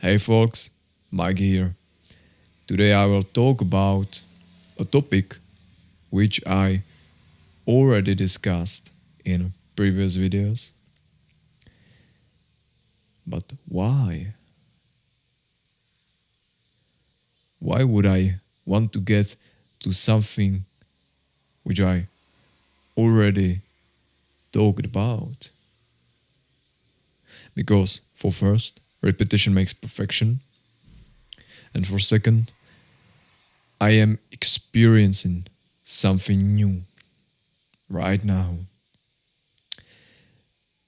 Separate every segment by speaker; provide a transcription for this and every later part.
Speaker 1: Hey folks, Mike here. Today I will talk about a topic which I already discussed in previous videos. But why? Why would I want to get to something which I already talked about? Because for first, repetition makes perfection. And for second, I am experiencing something new right now.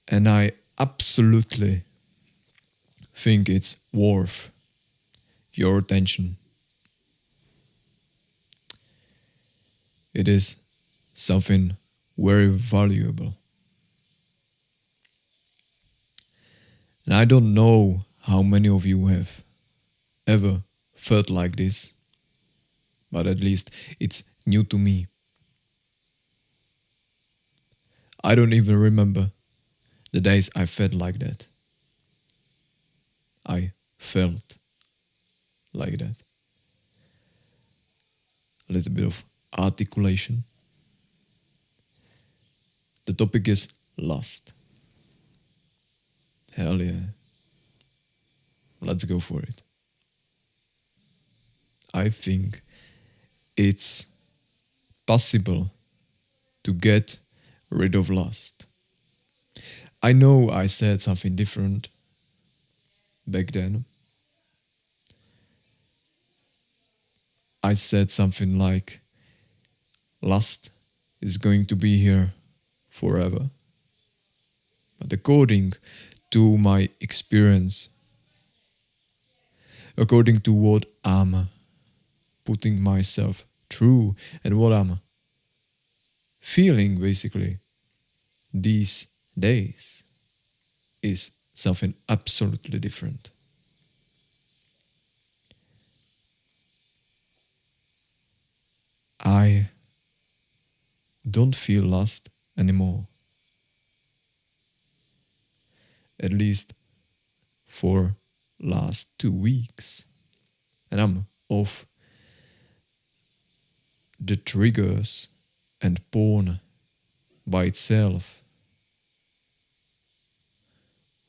Speaker 1: And I absolutely think it's worth your attention. It is something very valuable. And I don't know how many of you have ever felt like this, but at least it's new to me. I don't even remember the days I felt like that. I felt like that. A little bit of articulation. The topic is lust. Hell yeah. Let's go for it. I think it's possible to get rid of lust. I know I said something different back then. I said something like, lust is going to be here forever. But according to my experience, according to what I'm putting myself through and what I'm feeling basically these days, is something absolutely different. I don't feel lost anymore. At least for last 2 weeks. And I'm off the triggers and porn by itself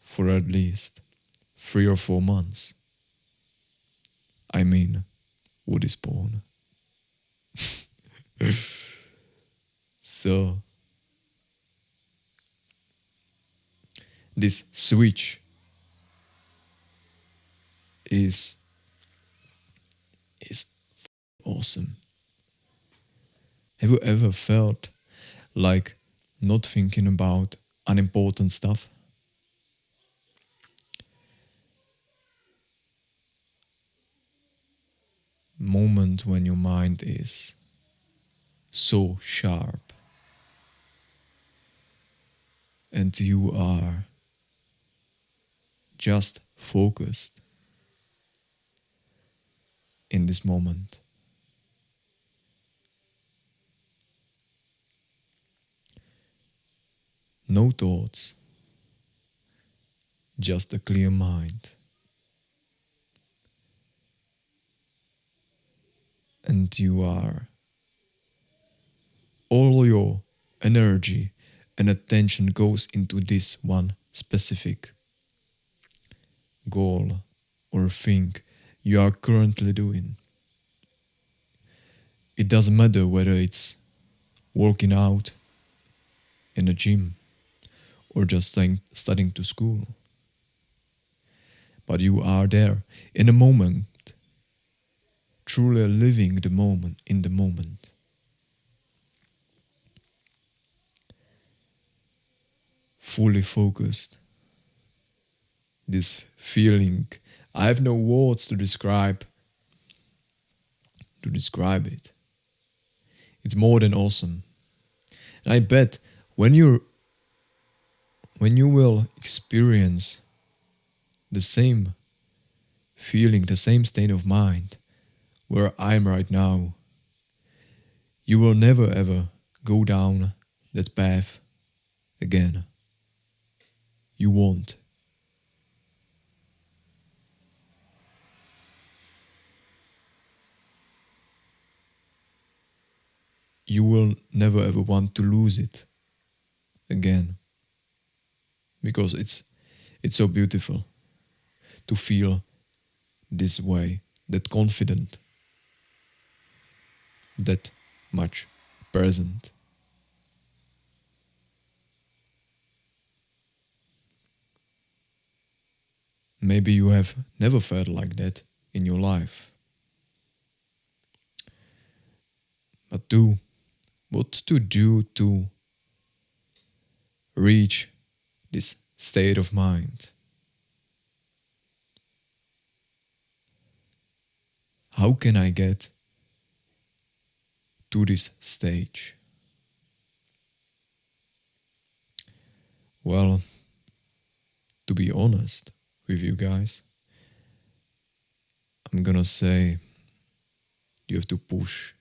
Speaker 1: for at least 3 or 4 months. I mean, what is porn? So, this switch is awesome. Have you ever felt like not thinking about unimportant stuff? Moment when your mind is so sharp and you are just focused in this moment. No thoughts, just a clear mind. And you are all your energy and attention goes into this one specific goal or thing you are currently doing. It doesn't matter whether it's working out in a gym or just studying to school. But you are there in a moment, truly living the moment in the moment. Fully focused. This feeling, I have no words to describe it. It's more than awesome. And I bet when you will experience the same feeling, the same state of mind where I'm right now, you will never ever go down that path again. You won't. you will never ever want to lose it again, because it's so beautiful to feel this way, that confident, that much present. Maybe you have never felt like that in your life. But what to do to reach this state of mind? How can I get to this stage? Well, to be honest with you guys, I'm gonna say you have to push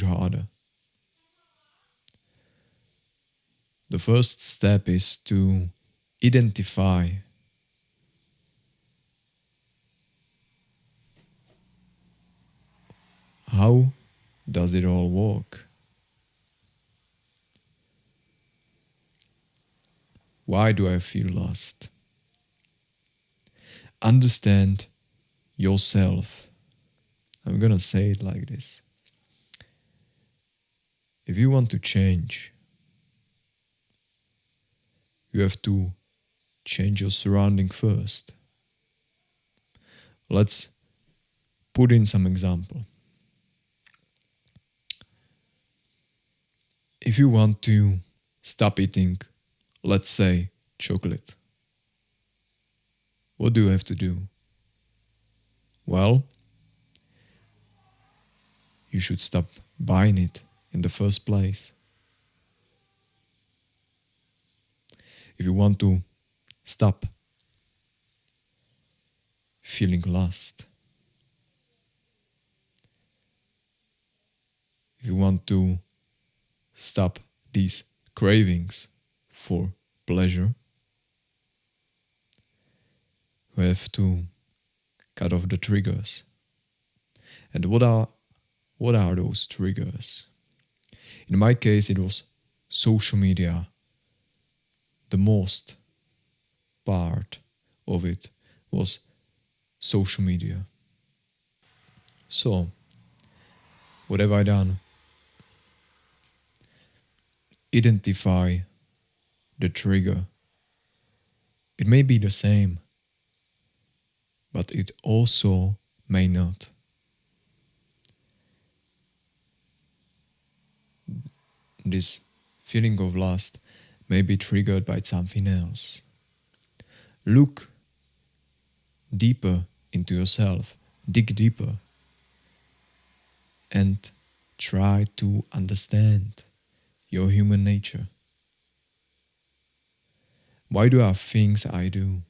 Speaker 1: harder. The first step is to identify how does it all work? Why do I feel lost? Understand yourself. I'm gonna say it like this. If you want to change, you have to change your surrounding first. Let's put in some example. If you want to stop eating, let's say, chocolate, what do you have to do? Well, you should stop buying it in the first place. If you want to stop feeling lost, if you want to stop these cravings for pleasure, you have to cut off the triggers. And what are those triggers? In my case, it was social media. The most part of it was social media. So, what have I done? Identify the trigger. It may be the same, but it also may not. This feeling of lust may be triggered by something else. Look deeper into yourself, dig deeper, and try to understand your human nature. Why do I have things I do?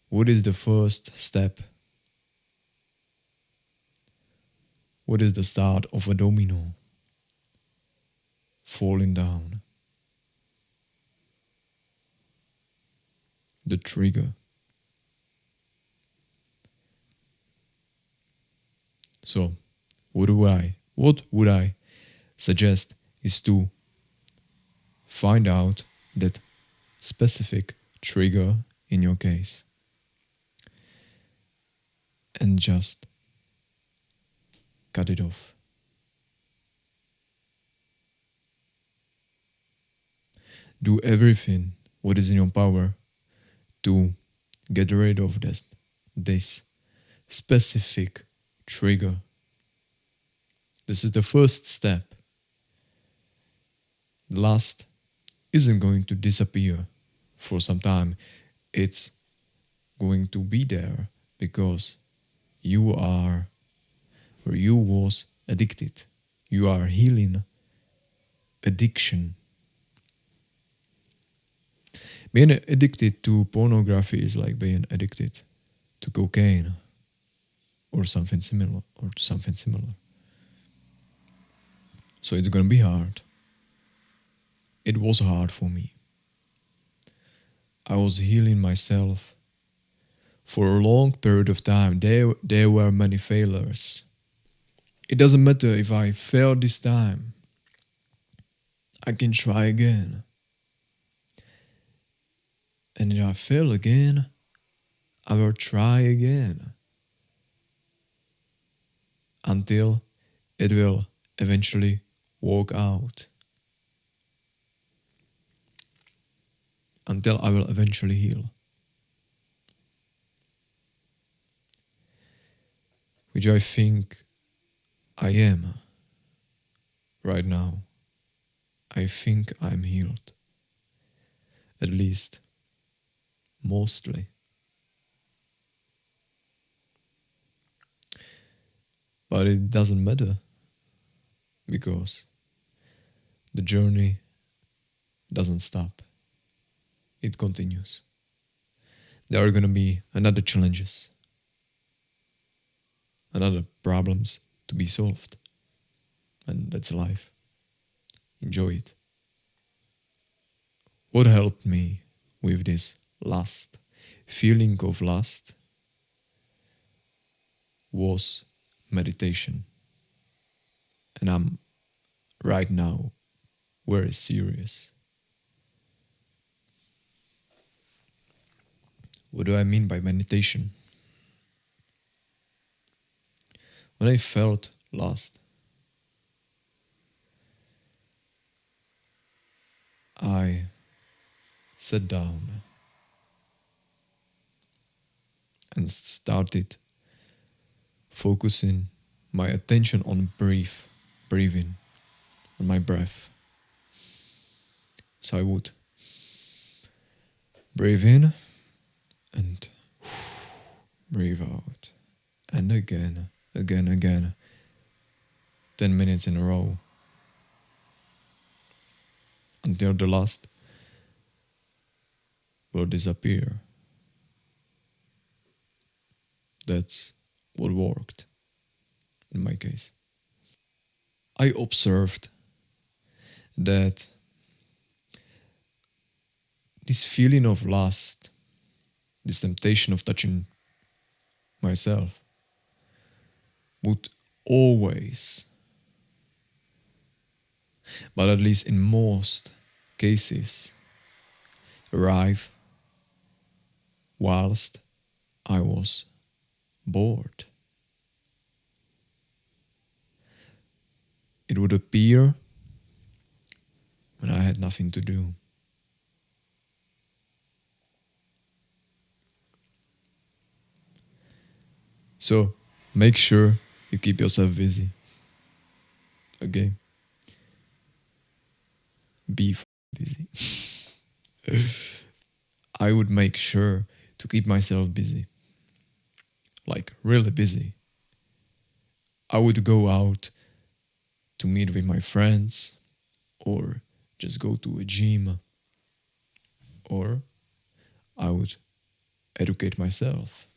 Speaker 1: What is the first step? What is the start of a domino falling down? The trigger. So, what would I suggest is to find out that specific trigger in your case and just cut it off. Do everything what is in your power to get rid of this specific trigger. This is the first step. The lust isn't going to disappear for some time. It's going to be there because you are, or you was addicted. You are healing addiction. Being addicted to pornography is like being addicted to cocaine or something similar. So it's gonna be hard. It was hard for me. I was healing myself For a long period of time, there were many failures. It doesn't matter if I fail this time, I can try again. And if I fail again, I will try again until it will eventually work out. Until I will eventually heal. Which I think I am right now. I think I'm healed. At least, mostly. But it doesn't matter because the journey doesn't stop. It continues. There are gonna be another challenges, another problems to be solved. And that's life. Enjoy it. What helped me with this lust, feeling of lust, was meditation. And I'm right now very serious. What do I mean by meditation? When I felt lost, I sat down and started focusing my attention on breathing, on my breath. So I would breathe in and breathe out. And again, 10 minutes in a row. Until the last will disappear. That's what worked in my case. I observed that this feeling of lust, this temptation of touching myself, would always, but at least in most cases, arrive whilst I was bored. It would appear when I had nothing to do. So make sure you keep yourself busy. Okay? Be busy. I would make sure to keep myself busy. Like really busy. I would go out to meet with my friends or just go to a gym, or I would educate myself.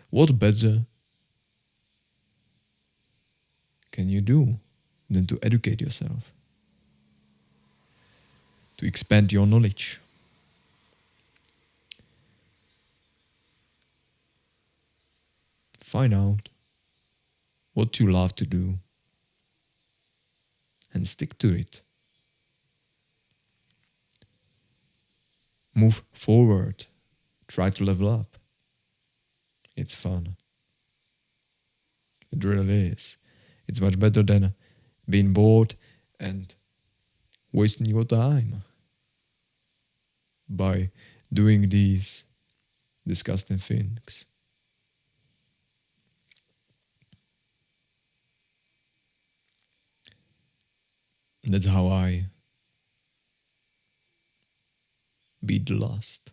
Speaker 1: What better can you do than to educate yourself? To expand your knowledge. Find out what you love to do and stick to it. Move forward. Try to level up. It's fun. It really is. It's much better than being bored and wasting your time by doing these disgusting things. That's how I beat the lust.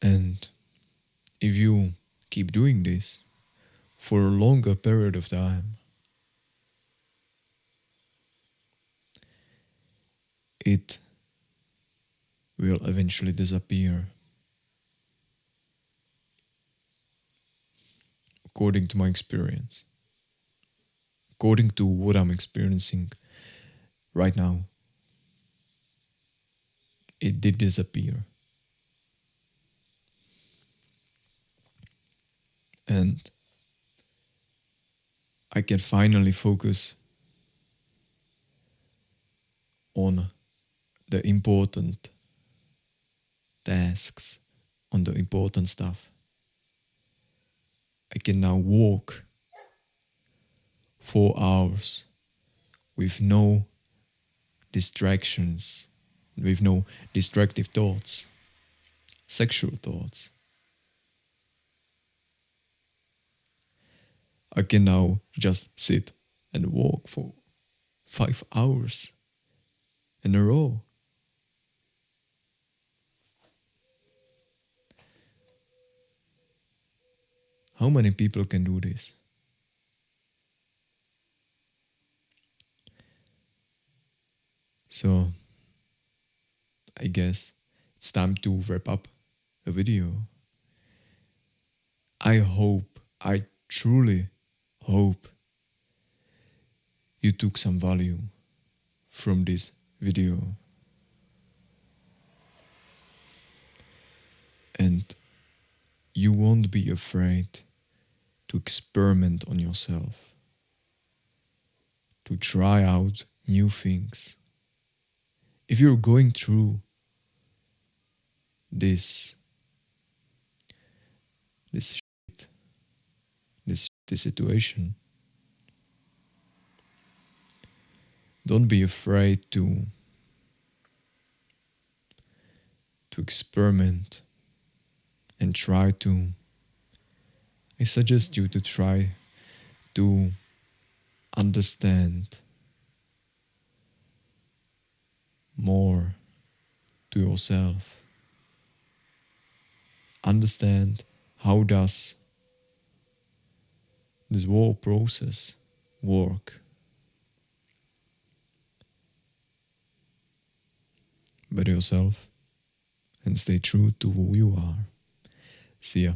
Speaker 1: And if you keep doing this for a longer period of time, it will eventually disappear. According to my experience, according to what I'm experiencing right now. It did disappear. And I can finally focus on the important tasks, on the important stuff. I can now walk 4 hours with no distractions, with no distractive thoughts, sexual thoughts. I can now just sit and walk for 5 hours in a row. How many people can do this? So I guess it's time to wrap up the video. I truly hope you took some value from this video. And you won't be afraid to experiment on yourself, to try out new things. If you're going through this shit, this situation, don't be afraid to experiment and try to. I suggest you to try to understand more to yourself. Understand how does this whole process work. Better yourself and stay true to who you are. See ya.